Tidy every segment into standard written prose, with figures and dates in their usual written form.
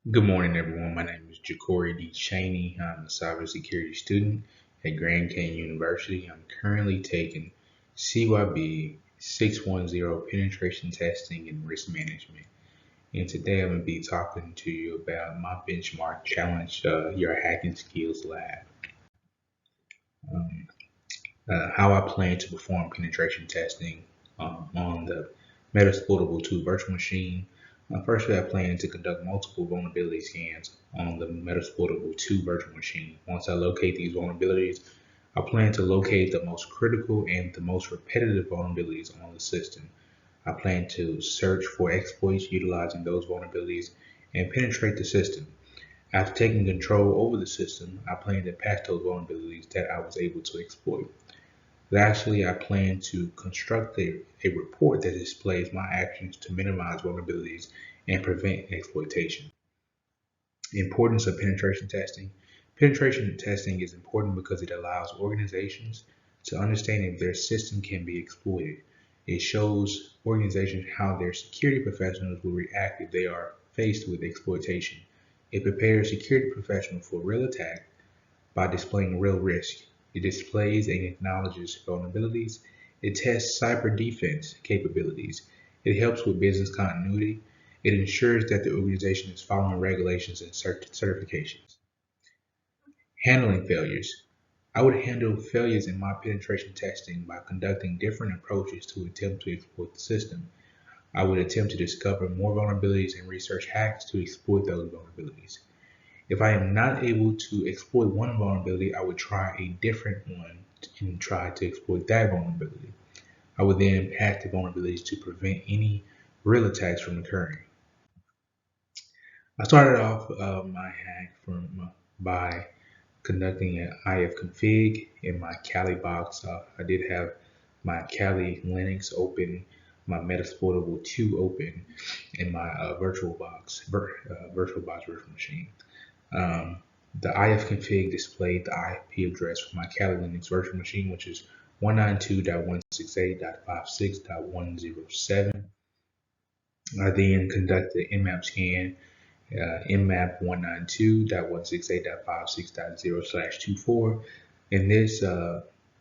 Good morning, everyone. My name is Jacory D. Cheney. I'm a cybersecurity student at Grand Canyon University. I'm currently taking CYB 610 penetration testing and risk management. And today I'm going to be talking to you about my benchmark challenge, your hacking skills lab. Um, how I plan to perform penetration testing on the Metasploitable 2 virtual machine. Firstly, I plan to conduct multiple vulnerability scans on the Metasploitable 2 virtual machine. Once I locate these vulnerabilities, I plan to locate the most critical and the most repetitive vulnerabilities on the system. I plan to search for exploits utilizing those vulnerabilities and penetrate the system. After taking control over the system, I plan to patch those vulnerabilities that I was able to exploit. Lastly, I plan to construct a report that displays my actions to minimize vulnerabilities and prevent exploitation. The importance of penetration testing. Penetration testing is important because it allows organizations to understand if their system can be exploited. It shows organizations how their security professionals will react if they are faced with exploitation. It prepares security professionals for real attack by displaying real risk. It displays and acknowledges vulnerabilities. It tests cyber defense capabilities. It helps with business continuity. It ensures that the organization is following regulations and certifications. Handling failures. I would handle failures in my penetration testing by conducting different approaches to attempt to exploit the system. I would attempt to discover more vulnerabilities and research hacks to exploit those vulnerabilities. If I am not able to exploit one vulnerability, I would try a different one and try to exploit that vulnerability. I would then patch the vulnerabilities to prevent any real attacks from occurring. I started off my hack by conducting an ifconfig in my Kali box. I did have my Kali Linux open, my Metasploitable 2 open, in my VirtualBox virtual machine. Um, the ifconfig displayed the IP address for my Kali Linux virtual machine, which is 192.168.56.107. I then conducted NMAP Scan, NMAP 192.168.56.0/24, and this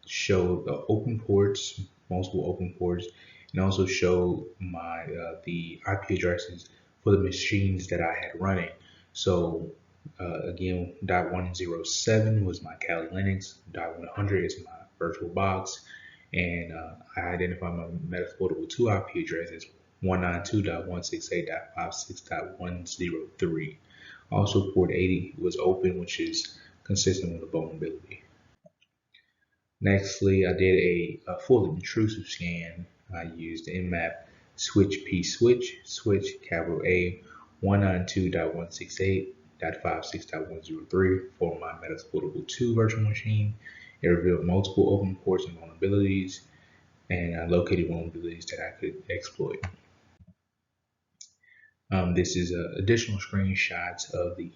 showed open ports, multiple open ports, and also showed the IP addresses for the machines that I had running. So again, .107 was my Kali Linux, .100 is my VirtualBox, and I identified my Metasploitable 2 IP address as 192.168.56.103. Also, port 80 was open, which is consistent with a vulnerability. Nextly, I did a full intrusive scan. I used NMAP switch capital A 192.168.56.103 for my Metasploitable 2 virtual machine. It revealed multiple open ports and vulnerabilities, and I located vulnerabilities that I could exploit. This is additional screenshots of the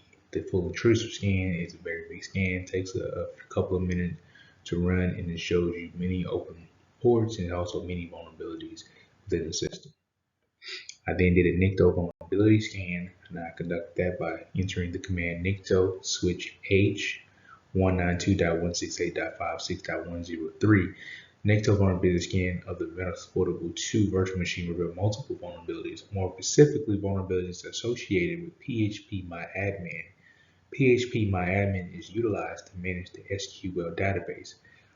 full intrusive scan. It's a very big scan. It takes a couple of minutes to run, and it shows you many open ports and also many vulnerabilities within the system. I then did a Nikto vulnerability scan, and I conducted that by entering the command Nikto switch H 192.168.56.103. Nikto vulnerability scan of the Metasploitable 2 virtual machine revealed multiple vulnerabilities, more specifically vulnerabilities associated with phpMyAdmin. phpMyAdmin is utilized to manage the SQL database.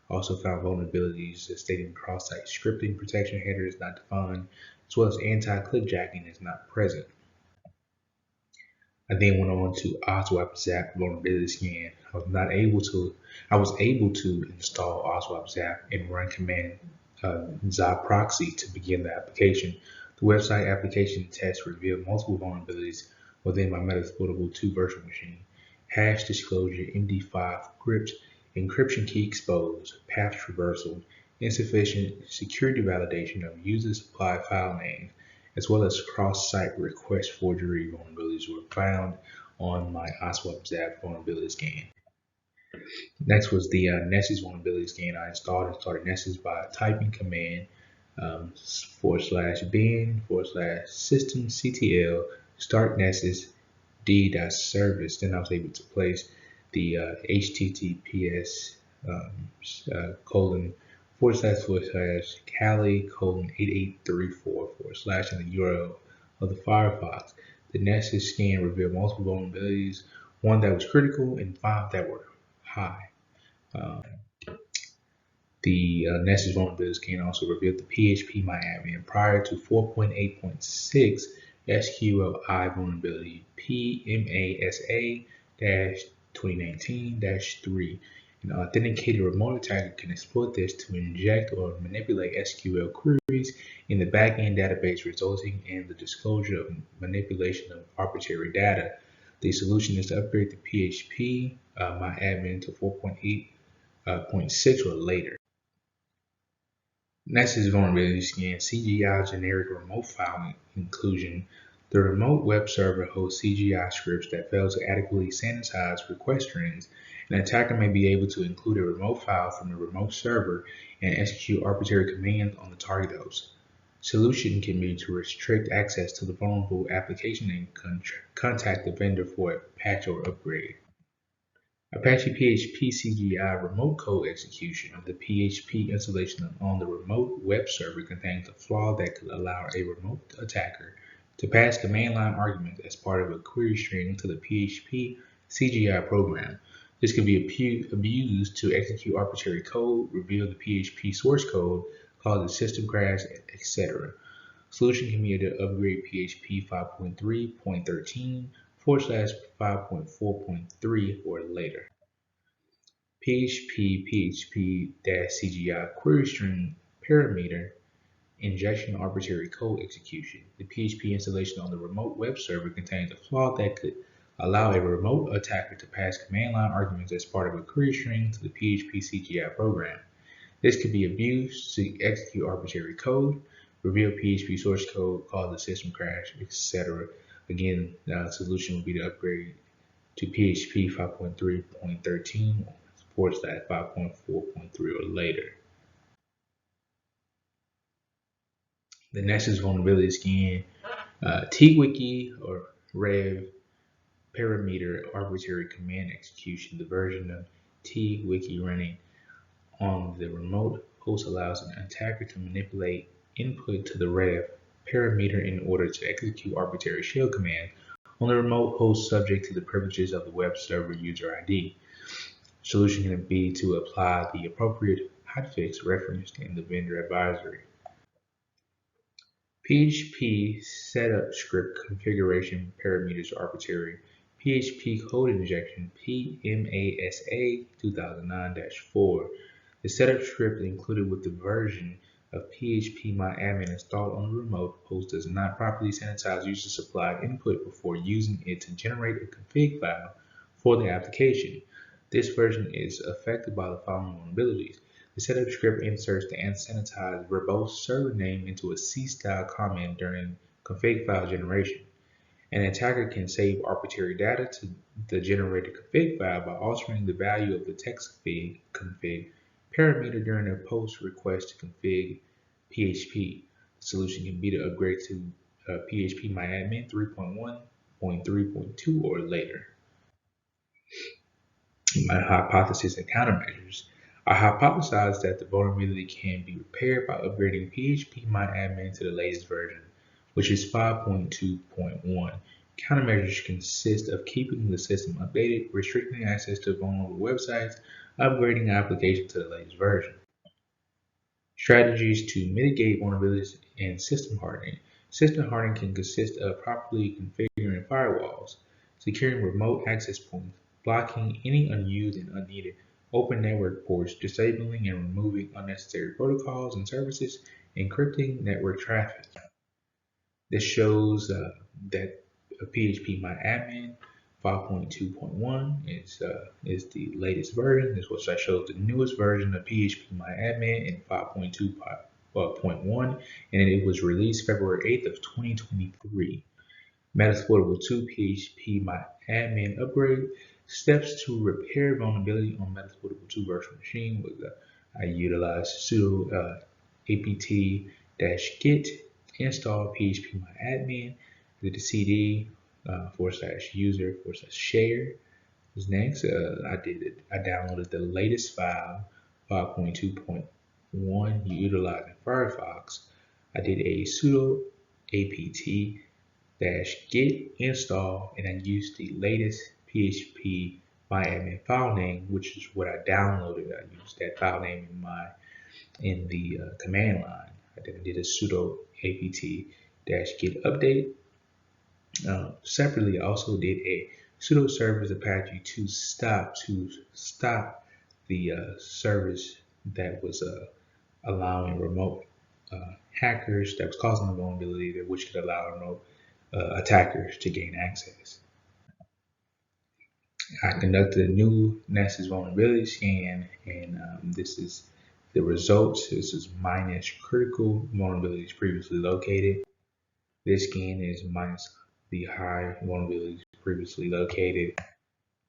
Also found vulnerabilities stating cross-site scripting protection header is not defined, as well as anti-clickjacking is not present. I then went on to OWASP Zap vulnerability scan. I was able to install OWASP Zap and run command proxy to begin the application. The website application test revealed multiple vulnerabilities within my Metasploitable 2 virtual machine. Hash disclosure, MD5 crypt, encryption key exposed, path traversal, insufficient security validation of user-supplied file names, as well as cross-site request forgery vulnerabilities were found on my OWASP Zap vulnerability scan. Next was the Nessus vulnerability scan. I installed and started Nessus by typing command /bin/systemctl start Nessus d.service, then I was able to place the https colon//Kali:8834/ and the URL of the Firefox. The Nessus scan revealed multiple vulnerabilities, 1 that was critical and 5 that were high. The Nessus vulnerabilities scan also revealed the PHP MyAdmin prior to 4.8.6 SQLI vulnerability PMASA-2019-3. An authenticated remote attacker can exploit this to inject or manipulate SQL queries in the backend database, resulting in the disclosure of manipulation of arbitrary data. The solution is to upgrade the PHP MyAdmin to 4.8.6 or later. Nessus vulnerability scan CGI generic remote file inclusion. The remote web server hosts CGI scripts that fail to adequately sanitize request strings. An attacker may be able to include a remote file from the remote server and execute arbitrary commands on the target host. Solution can be to restrict access to the vulnerable application and contact the vendor for a patch or upgrade. Apache PHP CGI remote code execution of the PHP installation on the remote web server contains a flaw that could allow a remote attacker to pass command line arguments as part of a query string to the PHP CGI program. This could be abused to execute arbitrary code, reveal the PHP source code, cause a system crash, etc. Solution can be to upgrade PHP 5.3.13/5.4.3 or later. PHP-CGI query string parameter injection arbitrary code execution. The PHP installation on the remote web server contains a flaw that could allow a remote attacker to pass command line arguments as part of a query string to the PHP CGI program. This could be abused to execute arbitrary code, reveal PHP source code, cause a system crash, etc. Again, the solution would be to upgrade to PHP 5.3.13/5.4.3 or later. The Nessus vulnerability scan, twiki or rev parameter arbitrary command execution. The version of twiki running on the remote host allows an attacker to manipulate input to the rev parameter in order to execute arbitrary shell commands on the remote host subject to the privileges of the web server user ID. Solution can be to apply the appropriate hotfix referenced in the vendor advisory. PHP setup script configuration parameters arbitrary. PHP code injection PMASA 2009-4. The setup script included with the version of PHP MyAdmin installed on the remote host does not properly sanitize user supplied input before using it to generate a config file for the application. This version is affected by the following vulnerabilities. The setup script inserts the unsanitized verbose server name into a C-style comment during config file generation. An attacker can save arbitrary data to the generated config file by altering the value of the text config parameter during a post request to config PHP. The solution can be to upgrade to PHP MyAdmin 3.1.3.2 or later. My hypothesis and countermeasures. I hypothesize that the vulnerability can be repaired by upgrading PHP MyAdmin to the latest version, which is 5.2.1. Countermeasures consist of keeping the system updated, restricting access to vulnerable websites, upgrading the application to the latest version. Strategies to mitigate vulnerabilities and system hardening. System hardening can consist of properly configuring firewalls, securing remote access points, blocking any unused and unneeded open network ports, disabling and removing unnecessary protocols and services, encrypting network traffic. This shows that PHP MyAdmin 5.2.1 is the latest version. This was shows the newest version of PHP MyAdmin in 5.2.1, and it was released February 8th of 2023. Metasploitable 2 PHP MyAdmin upgrade. Steps to repair vulnerability on Metasploitable 2 virtual machine was I utilized sudo apt-get install PHP MyAdmin. Did the cd /user/share is next. I downloaded the latest file, 5.2.1, utilizing Firefox. I did a sudo apt-get install, and I used the latest PHP myadmin file name, which is what I downloaded. I used that file name in the command line. I then did a sudo apt-get update. Separately, I also did a sudo service apache to stop the service that was allowing remote hackers, that was causing a vulnerability that which could allow remote attackers to gain access. I conducted a new Nessus vulnerability scan, and this is the results. This is minus critical vulnerabilities previously located. This scan is minus the high vulnerabilities previously located.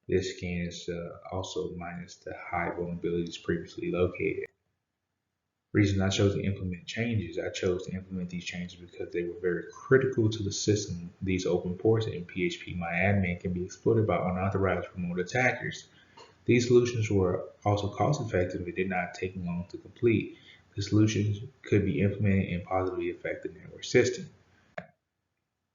This scan is also minus the high vulnerabilities previously located. Reason I chose to implement changes, I chose to implement these changes because they were very critical to the system. These open ports in PHP myadmin can be exploited by unauthorized remote attackers. These solutions were also cost effective and did not take long to complete. The solutions could be implemented and positively affect the network system.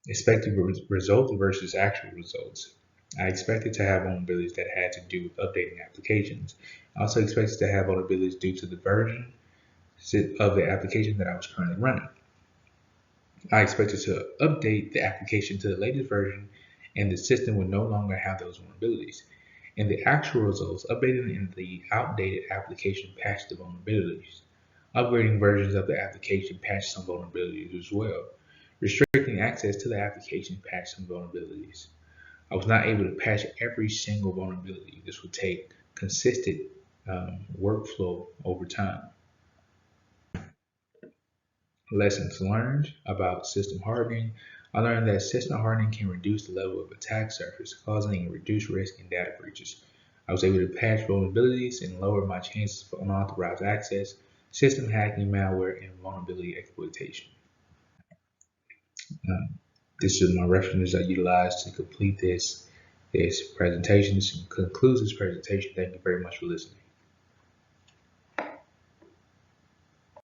Expected results versus actual results. I expected to have vulnerabilities that had to do with updating applications. I also expected to have vulnerabilities due to the version of the application that I was currently running. I expected to update the application to the latest version, and the system would no longer have those vulnerabilities. In the actual results, updating in the outdated application patched the vulnerabilities. Upgrading versions of the application patched some vulnerabilities as well. Restricting access to the application patched some vulnerabilities. I was not able to patch every single vulnerability. This would take consistent workflow over time. Lessons learned about system hardening. I learned that system hardening can reduce the level of attack surface, causing a reduced risk in data breaches. I was able to patch vulnerabilities and lower my chances for unauthorized access, system hacking, malware, and vulnerability exploitation. This is my references I utilized to complete this presentation. This concludes this presentation. Thank you very much for listening.